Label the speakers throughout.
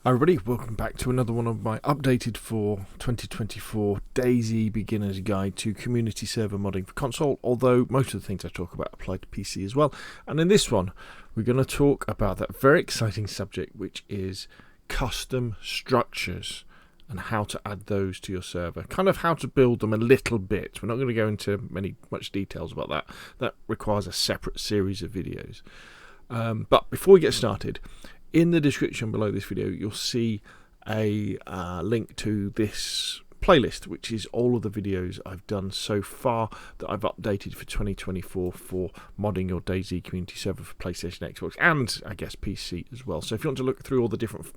Speaker 1: Hi everybody, welcome back to another one of my updated for 2024 DayZ Beginner's Guide to Community Server Modding for Console, although most of the things I talk about apply to PC as well. And in this one, we're going to talk about that very exciting subject, which is custom structures and how to add those to your server. Kind of how to build them a little bit. We're not going to go into much details about that. That requires a separate series of videos. But before we get started, in the description below this video, you'll see a link to this playlist, which is all of the videos I've done so far that I've updated for 2024 for modding your DayZ community server for PlayStation, Xbox, and I guess PC as well. So if you want to look through all the different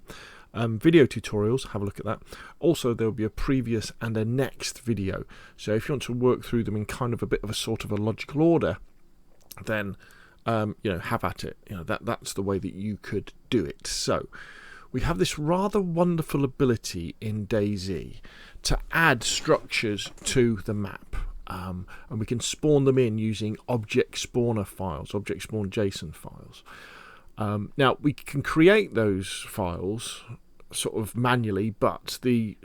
Speaker 1: video tutorials, have a look at that. Also, there'll be a previous and a next video. So if you want to work through them in kind of a bit of a sort of a logical order, then have at it. That's the way that you could do it. So we have this rather wonderful ability in DayZ to add structures to the map, and we can spawn them in using object spawner files, object spawn JSON files. Now we can create those files sort of manually, but the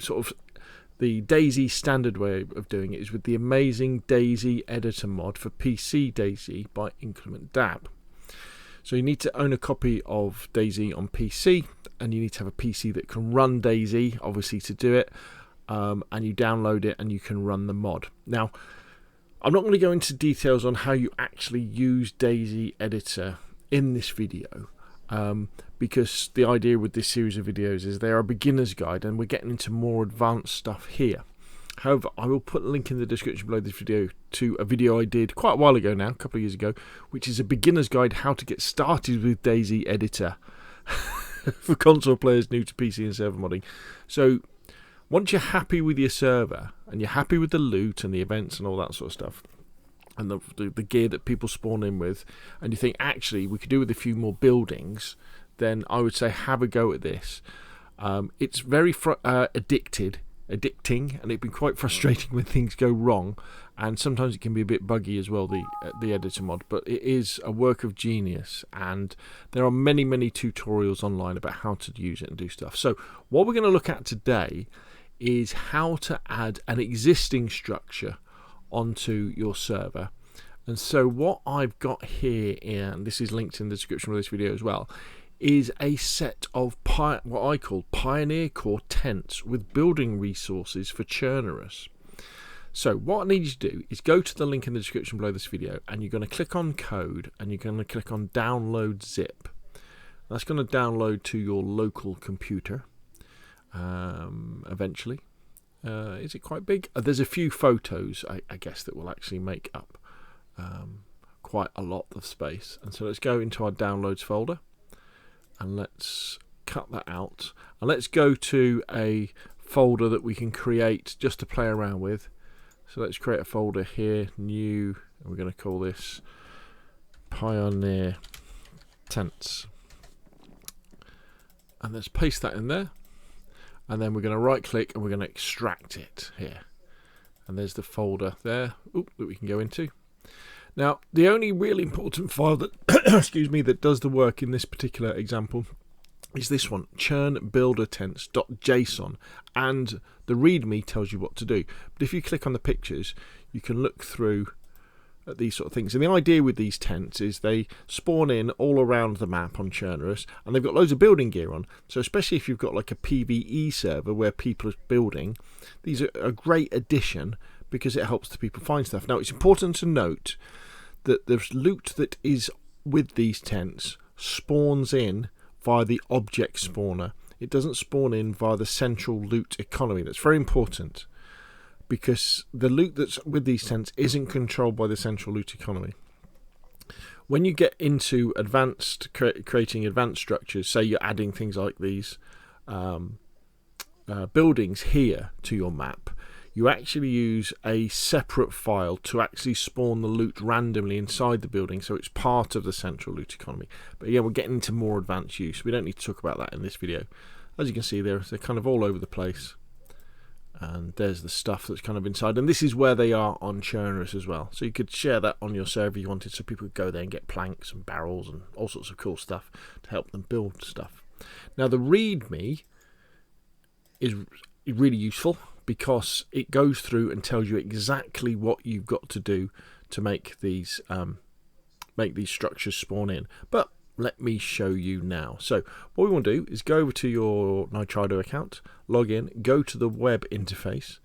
Speaker 1: DayZ standard way of doing it is with the amazing DayZ Editor mod for PC DayZ by Inclement Dab. So you need to own a copy of DayZ on PC, and you need to have a PC that can run DayZ, obviously, to do it, and you download it and you can run the mod. Now, I'm not going to go into details on how you actually use DayZ Editor in this video, because the idea with this series of videos is they're a beginner's guide and we're getting into more advanced stuff here. However, I will put a link in the description below this video to a video I did quite a while ago now, a couple of years ago, which is a beginner's guide how to get started with DayZ Editor for console players new to PC and server modding. So once you're happy with your server and you're happy with the loot and the events and all that sort of stuff, and the gear that people spawn in with, and you think actually we could do with a few more buildings, then I would say have a go at this. It's very addicting, and it's been quite frustrating when things go wrong, and sometimes it can be a bit buggy as well, the editor mod, but it is a work of genius, and there are many tutorials online about how to use it and do stuff. So what we're going to look at today is how to add an existing structure onto your server. And so what I've got here, and this is linked in the description of this video as well, is a set of what I call Pioneer Core tents with building resources for churnerers. So what I need you to do is go to the link in the description below this video, and you're going to click on code, and you're going to click on download zip. That's going to download to your local computer eventually. Is it quite big? There's a few photos, I guess, that will actually make up quite a lot of space. And so let's go into our downloads folder, and let's cut that out. And let's go to a folder that we can create just to play around with. So let's create a folder here, new, and we're going to call this Pioneer Tents. And let's paste that in there. And then we're going to right click and we're going to extract it here. And there's the folder there that we can go into. Now, the only really important file that excuse me, that does the work in this particular example is this one, churnbuildertents.json, and the README tells you what to do. But if you click on the pictures, you can look through at these sort of things. And the idea with these tents is they spawn in all around the map on Churnerous, and they've got loads of building gear on. So especially if you've got like a PvE server where people are building, these are a great addition because it helps the people find stuff. Now, it's important to note that the loot that is with these tents spawns in via the object spawner. It doesn't spawn in via the central loot economy. That's very important, because the loot that's with these tents isn't controlled by the central loot economy. When you get into advanced creating advanced structures, say you're adding things like these buildings here to your map, you actually use a separate file to actually spawn the loot randomly inside the building, so it's part of the central loot economy. But yeah, we're getting into more advanced use. We don't need to talk about that in this video. As you can see there, they're kind of all over the place. And there's the stuff that's kind of inside, and this is where they are on Churnerous as well. So you could share that on your server if you wanted, so people could go there and get planks and barrels and all sorts of cool stuff to help them build stuff. Now the README is really useful because it goes through and tells you exactly what you've got to do to make these structures spawn in. But let me show you now. So what we want to do is go over to your Nitrado account, log in, go to the web interface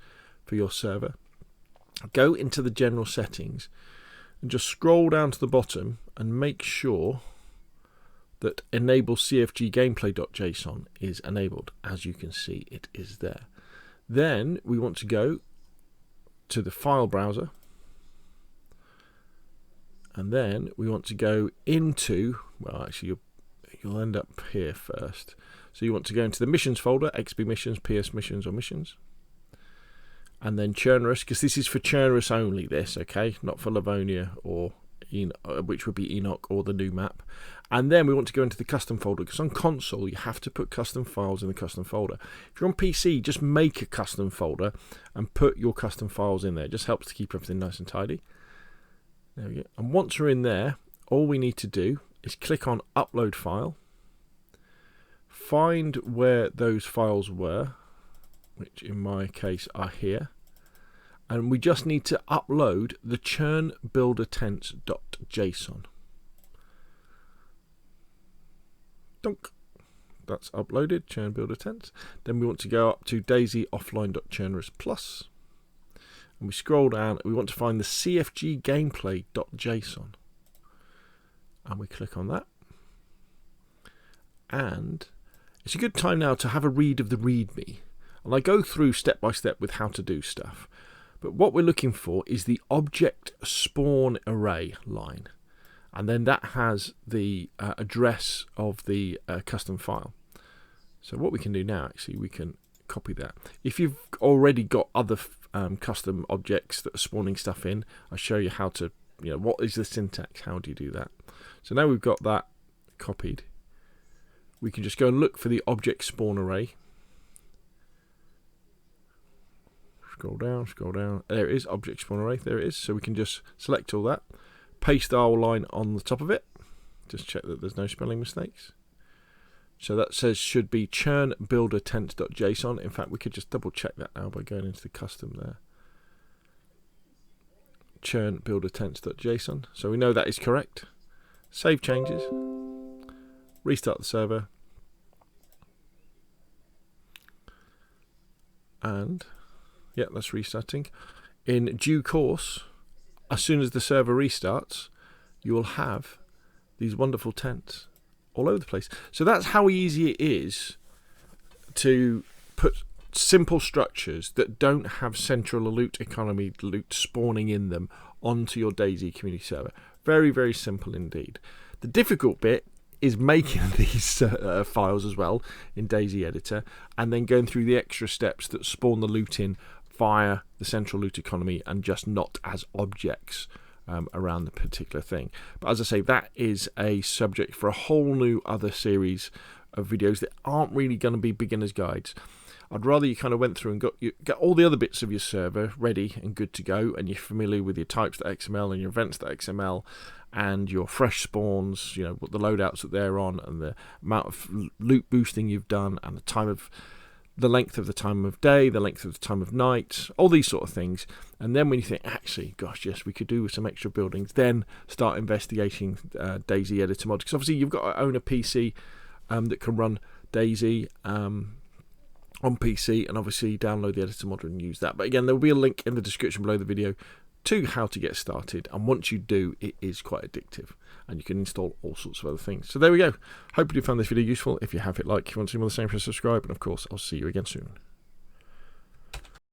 Speaker 1: for your server, go into the general settings, and just scroll down to the bottom and make sure that enable CFG gameplay.json is enabled. As you can see, it is there. Then we want to go to the file browser, and then we want to go into, well, actually you'll end up here first. So you want to go into the missions folder, XP missions, PS missions, or missions, and then Chernarus, because this is for Chernarus only, this, okay, not for Livonia or which would be Enoch or the new map. And then we want to go into the custom folder, because on console you have to put custom files in the custom folder. If you're on PC, just make a custom folder and put your custom files in there. It just helps to keep everything nice and tidy. There we go. And once we're in there, all we need to do is click on upload file, find where those files were, which in my case are here, and we just need to upload the churnbuildertents.json. Dunk. That's uploaded, churnbuildertents. Then we want to go up to DayZ offline.churnarus plus, and we scroll down and we want to find the CFG gameplay.json, and we click on that. And it's a good time now to have a read of the README, and I go through step by step with how to do stuff. But what we're looking for is the object spawn array line, and then that has the address of the custom file. So what we can do now, actually, we can copy that. If you've already got other custom objects that are spawning stuff in, I'll show you how to, what is the syntax, how do you do that. So now we've got that copied, we can just go and look for the object spawn array. Scroll down, there it is, object spawn array, there it is. So we can just select all that, paste our line on the top of it, just check that there's no spelling mistakes. So that says should be churnbuildertents.json. In fact, we could just double check that now by going into the custom there. Churnbuildertents.json. So we know that is correct. Save changes, restart the server, and yeah, that's restarting. In due course, as soon as the server restarts, you will have these wonderful tents all over the place. So that's how easy it is to put simple structures that don't have central loot economy loot spawning in them onto your DayZ community server. Very, very simple indeed. The difficult bit is making these files as well in DayZ Editor, and then going through the extra steps that spawn the loot in via the central loot economy and just not as objects around the particular thing. But as I say, that is a subject for a whole new other series of videos that aren't really going to be beginner's guides. I'd rather you kind of went through and got all the other bits of your server ready and good to go, and you're familiar with your types.xml and your events.xml and your fresh spawns, what the loadouts that they're on, and the amount of loot boosting you've done, and the length of the time of day, the length of the time of night, all these sort of things. And then when you think, actually, gosh, yes, we could do with some extra buildings, then start investigating DayZ Editor Mod, because obviously you've got to own a PC that can run DayZ on PC, and obviously download the editor mod and use that. But again, there will be a link in the description below the video to how to get started, and once you do, it is quite addictive, and you can install all sorts of other things. So there we go. Hope you found this video useful. If you have, hit like. If you want to see more of the same, press subscribe, and of course I'll see you again soon.